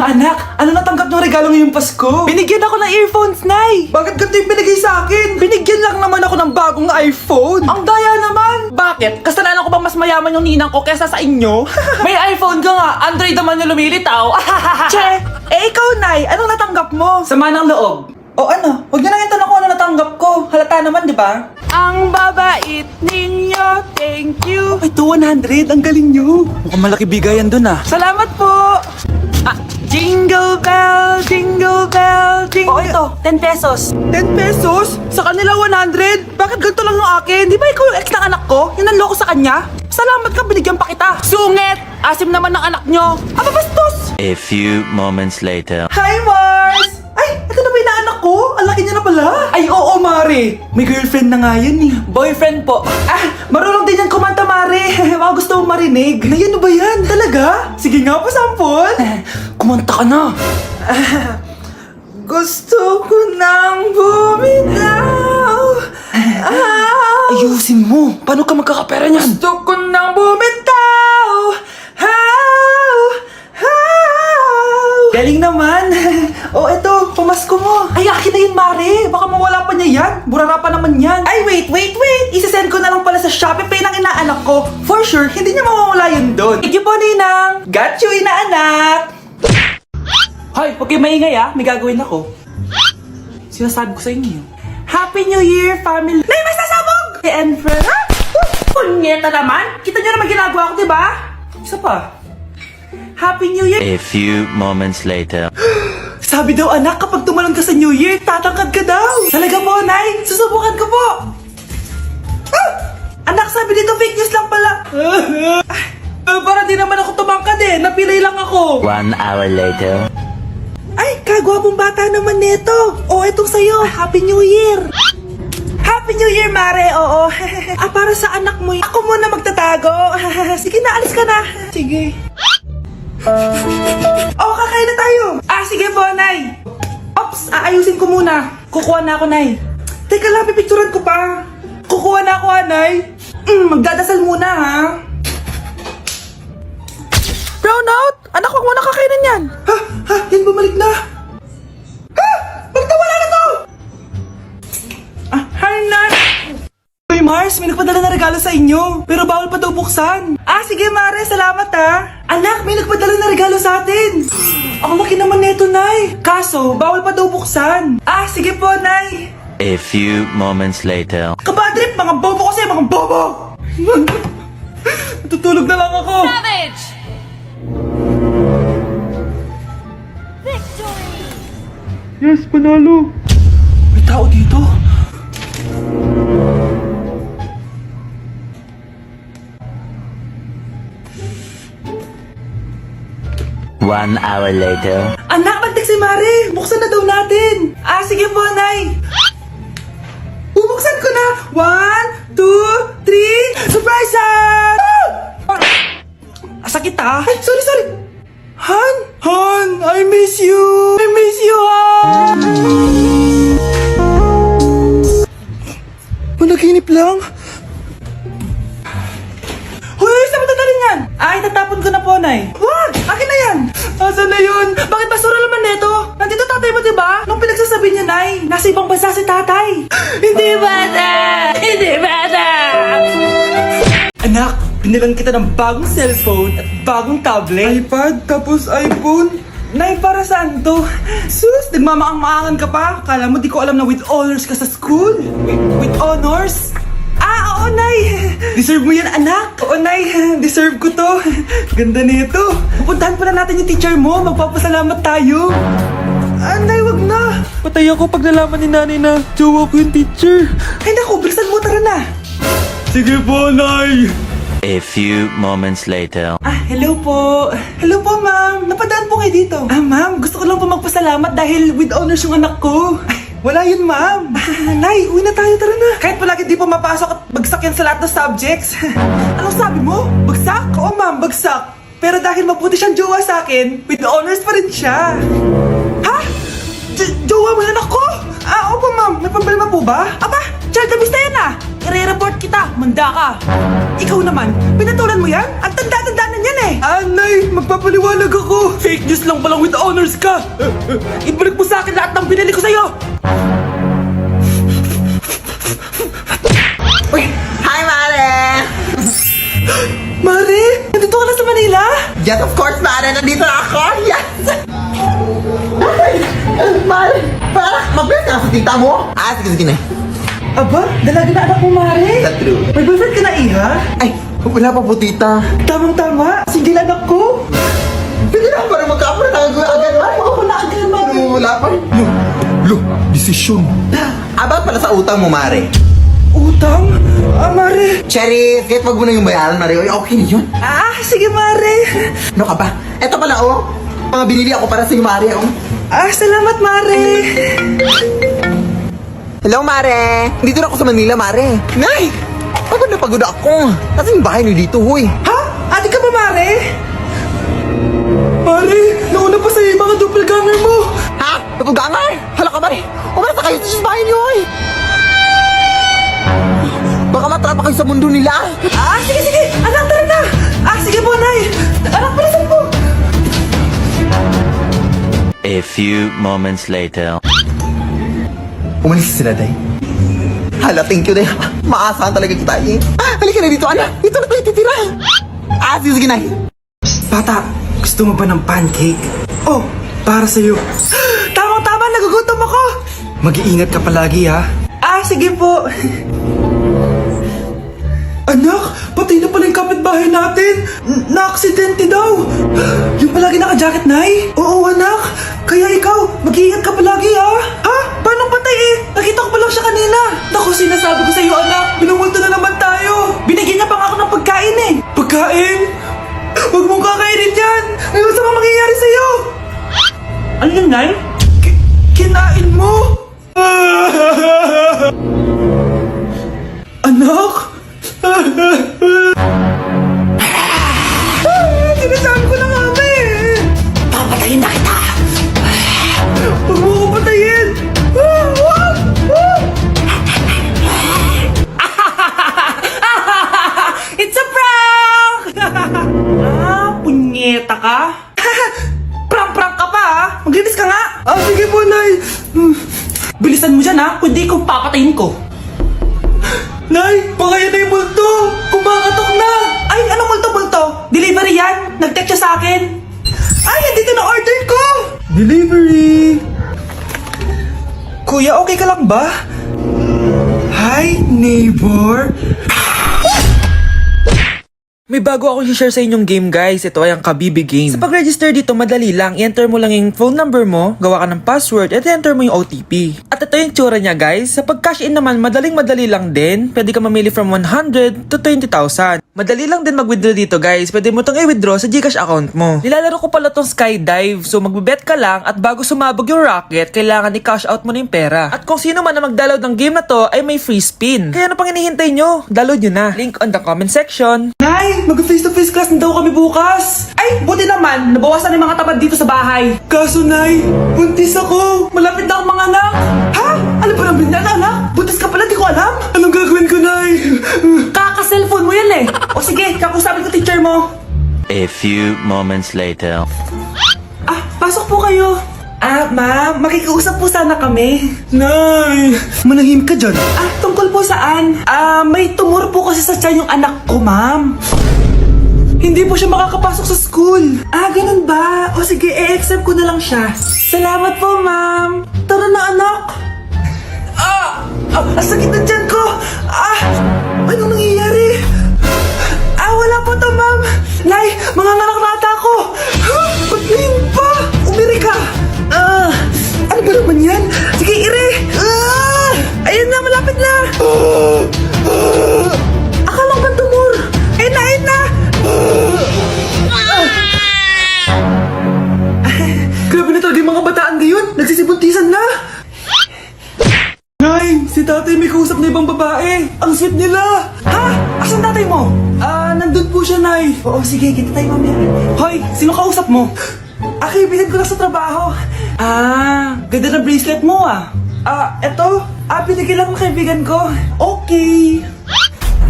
Mga anak, ano natanggap ng regalo ngayong Pasko? Binigyan ako ng earphones, Nay! Bakit ganito yung binigay sa akin? Binigyan lang naman ako ng bagong iPhone! Ang daya naman! Bakit? Kasalanan ko bang mas mayaman yung ninang ko kesa sa inyo? May iPhone ka nga, Android naman yung lumilitaw! Che! Ikaw, Nay, anong natanggap mo? Sama ng loob. O ano? Huwag niyo na yung tanong ko ano natanggap ko. Halata naman, di ba? Ang babait ninyo, thank you. Ay, 200, ang galing nyo. Mukhang malaki bigayan dun ah. Salamat po. Jingle bell, jingle bell, jingle... ito, 10 pesos. 10 pesos? Sa kanila 100? Bakit ganito lang yung akin? Di ba ikaw yung ex ng anak ko? Yung nanloko sa kanya? Salamat ka, binigyan pa kita. Sungit! Asim naman ng anak nyo. Aba, bastos! A few moments later. Hi, Mars! Ay, ito na ba yung anak ko? Ang laki niya na pala. Ay, oo, Mare. May girlfriend na nga yan eh. Boyfriend po. Marunong din yan kumanta, Mare. Mga gusto mong marinig. Na yan ba yan? Talaga? Sige nga, pasampol. Kumanta ka na. Gusto ko nang bumitaw. Ayusin mo. Paano ka magkakapera niyan? Gusto ko nang bumitaw. Galing naman! Eto, pamasko mo! Ay, akin na yun, Mare! Baka mawala pa niya yan! Burara pa naman yan! Ay, wait! Isasend ko na lang pala sa Shopee Pay ng inaanak ko. For sure, hindi niya mawawala yun doon. Thank you po, Ninang! Got you, inaanak! Hoy, huwag kayo maingay ah! May gagawin ako. Sinasabi ko sa inyo. Happy New Year, family! Nay, may sasabog! And friend... Punyeta naman! Kita niyo naman ginagawa ko, diba? Isa pa. Happy New Year! A few moments later. Sabi daw anak, kapag tumalon ka sa New Year, tatangkad ka daw. Talaga po, Nay? Susubukan ko po. Anak, sabi dito fake news lang pala. Para di naman ako tumangkad eh. Napilay lang ako. 1 hour later. Ay, kagwapong bata naman neto. Etong sa'yo. Happy New Year. Happy New Year, Mare. Oo. Para sa anak mo. Ako muna magtatago. Sige na, alis ka na. Sige. Kakain na tayo. Sige po, Nay. Ops, aayusin ko muna. Kukuha na ako, Nay. Teka lang, pipicturan ko pa. Kukuha na ako, Nay. Magdadasal muna, ha? Brownout! Anak, huwag mo na kakainin yan. Yan bumalik na. Magtawala na to! Hi, Nay. Uy, Mars, may nagpadala na regalo sa inyo. Pero bawal pa daw buksan. Sige, Mare, salamat ha. Anak, may nagpadala na regalo sa atin. Ang laki naman neto, Nay. Kaso, bawal pa daw buksan. Sige po, Nay. A few moments later. Kabadrip, mga bobo kasi, mga bobo. Tutulog na lang ako. Savage! Victory! Yes, panalo. May tao dito. One hour later. Anak, nagtik si Mare! Buksan na daw natin! Sige po, Nay! Bubuksan ko na! 1, 2, 3... Surprise! Sakit ah! Ay, sorry! Han, I miss you! I miss you, Han! Managinip lang? Hoy, saan mo dadalhin yan? Itatapon ko na po, Nay. Wag! Akin na yan! Asan na yun? Bakit basura naman neto? Nandito tatay mo, diba? Nung pinagsasabi niya, Nay, nasa ibang bansa si tatay. Hindi bata! Hindi bata! Anak, binilan kita ng bagong cellphone at bagong tablet. iPad, tapos iPhone. Nay, para saan to? Sus, nagmamaang-maangan ka pa? Kala mo di ko alam na with honors ka sa school? With honors? Oo, Nay! Deserve mo yan, anak! Oo, Nay! Deserve ko to! Ganda nito! Pupuntahan pa na natin yung teacher mo! Magpapasalamat tayo! Nay, wag na! Patay ako pag nalaman ni Nanay na jowa ko yung teacher! Ay, naku! Bilisan mo! Tara na! Sige po, Nay! A few moments later. Hello po! Hello po, ma'am! Napadaan po kayo dito! Ma'am, gusto ko lang po magpasalamat dahil with honors yung anak ko! Wala yun, ma'am. Nay, uwi na tayo, tara na. Kahit palagi di po mapasok at bagsak yan sa lahat ng subjects. Anong sabi mo? Bagsak? Oo, ma'am, bagsak. Pero dahil mabuti siyang jowa sa akin, with honors pa rin siya. Ha? Jowa mo yan ako? Opo, ma'am. May problema po ba? Aba, child abuse na yan ah. i-report kita. Manda ka. Ikaw naman, pinatulan mo yan? Ang tanda-tanda na yan eh. Nay, magpapaliwanag ako. Fake news lang palang with honors ka. Ibalik mo sa akin lahat ng binili ko sa'yo. Uy! Hi, Mare! Mare, nandito ka na sa Manila? Yes, of course, Mare! Nandito na ako! Yes! Ay! Mare! Para! Mabilis ka na sa tita mo! Sige na. Aba, dalaga na anak mo, Mare. That's true. May boyfriend ka na, Iha? Ay! Wala pa po, tita. Tamang-tama, single anak ko. Pwede na para magka-apra na agad, Mare! Ako na agad, Mare. Wala pa. Desisyon. About pala sa utang mo, Mare. Utang? Mare. Cherry, kahit wag mo na yung bayaran, Mare. Oy, okay na yun. Sige, Mare. Ano ka ba? Eto pala, oh. Mga binili ako para sa'yo, Mare, oh. Salamat, Mare. Hello, Mare! Dito na ako sa Manila, Mare. Nay! Pagod na pagod ako. Kasi yung bahay niyo dito, huy. Ha? Ate ka ba, Mare? Mare, nauna pa sa'yo yung mga doppelganger mo. Ha? Napugangar? Hala ka, Mare! Umarasa kayo sa bahay niyo, huy! Baka matrapa kayo sa mundo nila. Sige. Anak, tara na. Sige po, Nay. Anak, palisan po. A few moments later. Umalis sila, Day. Hala, thank you, Day. Maasahan talaga kita, eh. Halika na dito, anak. Dito na tayo titira. Sige, Nay. Bata, gusto mo ba ng pancake? Oh, para sa'yo. Tama, nagugutom ako. Mag-iingat ka palagi, ha? Sige po. Anak, patay na pala yung kapitbahay natin. Na-aksidente daw. Yung palagi naka-jacket, Nay? Oo, anak. Kaya ikaw, mag-iingat ka palagi, ha? Ha? Paano patay eh? Nakita ko pa lang siya kanina. Naku, sinasabi ko sa'yo, anak. Binumulto na naman tayo. Binigyan niya pa nga ako ng pagkain eh. Pagkain? Huwag mong kakainin yan. May masama mangyayari sa'yo. Ano yun, Nay? Kinain mo? Anak? Sinasabi ko na nga ba eh. Papatayin na kita. Huwag mo ko patayin. It's a prank! Punyeta ka? Prank ka pa ha? Maglinis ka nga. Sige po, Nay. Bilisan mo dyan ha, kundi ko papatayin ko. Nay, baka yan na yung multo! Kumakatok na! Ay, anong multo-multo? Delivery yan? Nag-text siya sa akin? Ay, andito na order ko! Delivery! Kuya, okay ka lang ba? Hi, neighbor! May bago akong share sa inyong game, guys. Ito ay ang Kabibi game. Sa pag-register dito, madali lang. I-enter mo lang yung phone number mo, gawa ka ng password, at i-enter mo yung OTP. At ito yung tsura niya, guys. Sa pag-cash in naman, madaling-madali lang din. Pwede ka mamili from 100 to 20,000. Madali lang din mag-withdraw dito, guys. Pwede mo itong i-withdraw sa Gcash account mo. Nilalaro ko pala tong skydive. So, magbe-bet ka lang at bago sumabog yung rocket, kailangan i-cash out mo na yung pera. At kung sino man na mag-download ng game na to, ay may free spin. Kaya ano pang hinihintay nyo? Download nyo na. Link on the comment section. Nay, mag-face-to-face class na daw kami bukas. Ay, buti naman. Nabawasan yung mga tamad dito sa bahay. Kaso, Nay, buntis ako. Malapit na akong mga anak. Ha? Ano ba nang bindan, anak? Buntis ka pala, di ko alam. Anong gagawin ko, Nay? Kaka-cellphone mo yan eh. O sige, kakusapin ko teacher mo. A few moments later. Pasok po kayo. Ma'am, makikiusap po sana kami. Nay, manahim ka dyan. Tungkol po saan? May tumor po kasi sa tiyan yung anak ko, ma'am. Hindi po siya makakapasok sa school. Ganun ba? O sige, i-accept ko na lang siya. Salamat po, ma'am. Tara na, anak. Ang sakit na tiyan ko. Anong nangyayari? Wala po to, ma'am. Nay, mga nganak na ata ako. Ba't ngayon pa? Umiri ka. Ano ba naman yan? Sige, ire. Ayun na, malapit na. Akala ko ba tumor? Ayun na. Grabe na talaga yung mga bataan ngayon. Nagsisibuntisan na. Nay, si tatay may kausap na ibang babae. Ang sweet nila. Ha? Asan tatay mo? Nandun po siya, Nay. Oo, sige, kita tayo mamaya. Hoy, sino kausap mo? Kaibigan ko lang sa trabaho. Ganda na bracelet mo Eto. Binigyan lang ng kaibigan ko. Okay.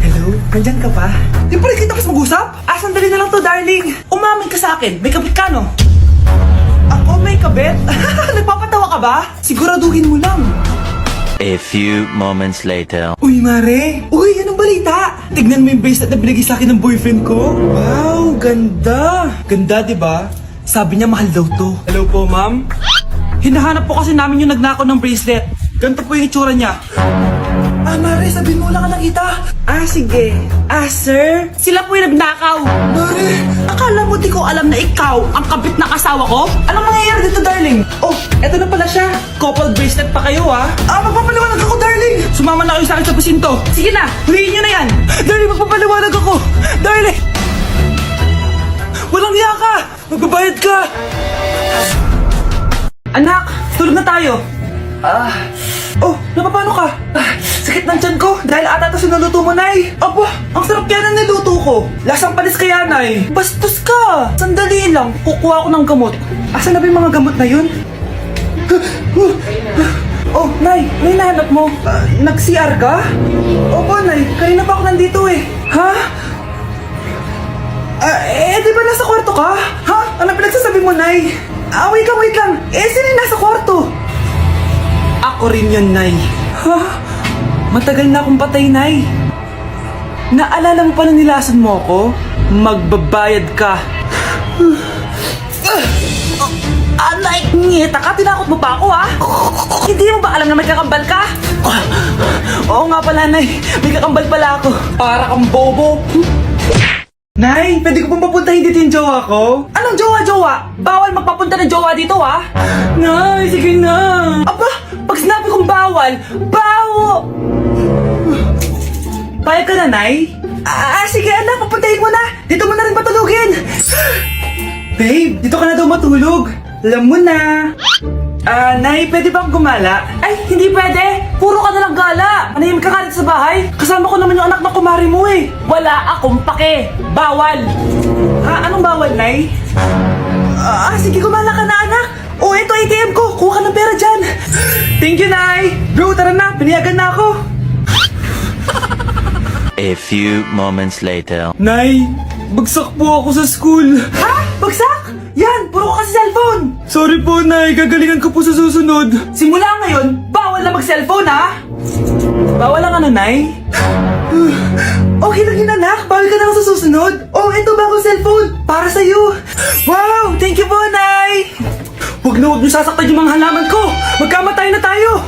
Hello? Nandyan ka pa? Di pa rin kita kasi mag-usap? Sandali na lang to, darling. Umamin ka sa akin. May kabit ka, no? Ako may kabit? Nagpapatawa ka ba? Siguraduhin mo lang. A few moments later. Uy, Mare! Uy, anong balita? Tignan mo yung bracelet na binigay sa akin ng boyfriend ko. Wow, ganda! Ganda, di ba? Sabi niya mahal daw to. Hello po, ma'am? Hinahanap po kasi namin yung nagnakaw ng bracelet. Ganito po yung itsura niya. Mare, sabihin mo lang ka nakita. Sige. Sir? Sila po yung nagnakaw. Mare, akala mo di ko alam na ikaw ang kabit na kasawa ko? Anong mangyayari dito, darling? Oh, eto na pala siya. Couple bracelet pa kayo, ha? Magpapaliwanag ako, darling. Sumama na kayo sa akin sa presinto. Sige na, huliin nyo na yan. Darling, magpapaliwanag ako. Darling! Walang hiya ka! Magbabayad ka! Anak, tulog na tayo. Napapano ka? Sakit ng tiyan ko dahil ata ito sinuluto mo, Nay. Aba, ang sarap kaya ng niluto ko. Lasang panis kaya, Nay. Bastos ka. Sandali lang, kukuha ko ng gamot. Asan na ba yung mga gamot na yun? Nay, may nahanap mo. Nag-CR ka? Opo, Nay. Kanina pa ako nandito eh. Ha? Di ba nasa kwarto ka? Ha? Ano pinagsasabi mo, Nay? Wait lang. Sino yung nasa kwarto? Ako rin yun, Nay. Ha? Matagal na akong patay, Nay. Naalala mo pa na nilasan mo ako? Magbabayad ka. Nay, ngita ka? Tinakot mo pa ako, ha? Hindi mo ba alam na may kakambal ka? Oo nga pala, Nay. May kakambal pala ako. Para kang bobo. Nay, pwede ko pong papuntahin dito yung jowa ko? Anong jowa-jowa? Bawal magpapunta ng jowa dito, ha? Nay, sige na. Aba, pag sinabi kong bawal, Payag ka na, Nay? Sige anak, papuntahin mo na. Dito mo na rin patulugin. Babe, dito ka na daw matulog. Alam mo na. Nay, pwede bang gumala? Ay, hindi pwede. Puro ka nalang gala. Manahimik ka nga dito sa bahay. Kasama ko naman yung anak na kumari mo eh. Wala akong pake. Bawal. Anong bawal, Nay? Sige, gumala ka na, anak. Ito ATM ko. Kuha ka ng pera dyan. Thank you, Nay. Bro, tara na. Piniyagan na ako. A few moments later. Nay, bagsak po ako sa school. Ha? Bagsak? Yan, puro ka sa cellphone. Sorry po, Nay. Gagalingan ko po sa susunod. Simula ngayon, bawal na mag-cellphone, ha? Bawal ang ano, Nay? Okay lang yun, anak. Bawal ka na ako sa susunod. Ito bagong cellphone. Para sa'yo. Wow, thank you po, Nay. Huwag niyo sasaktan yung mga halaman ko. Magkamatay na tayo.